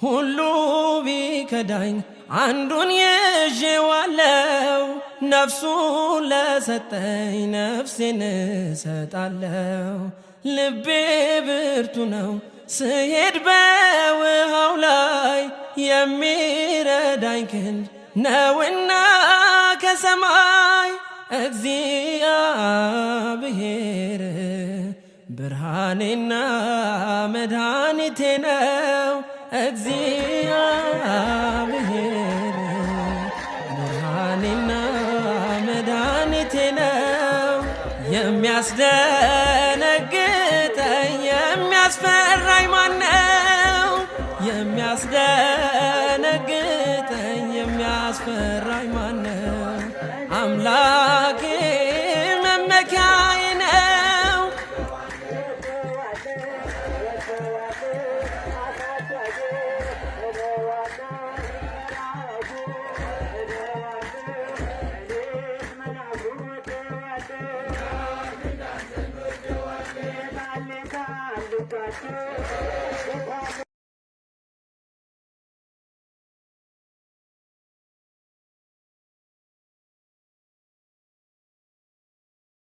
ሁሉ ቢከዳኝ አንዱን ይዤዋለው ነፍሱን ለሰጠኝ ነፍሴን እሰጣለው ልቤ ብርቱ ነው ስሄድ በውሃው ላይ የሚረዳኝ ክንድ ነውና ከሰማይ እግዚአብሔር ብርሃኔና መድኃኒቴ ነው እግዚአብሔር ብርሃኔና መድኃኒቴ ነው የሚያስደነግጠኝ የሚያስፈራኝ ማነው የሚያስደነግጠኝ የሚያስፈራኝ ማነው አምላኬ መመኪያዬ ነው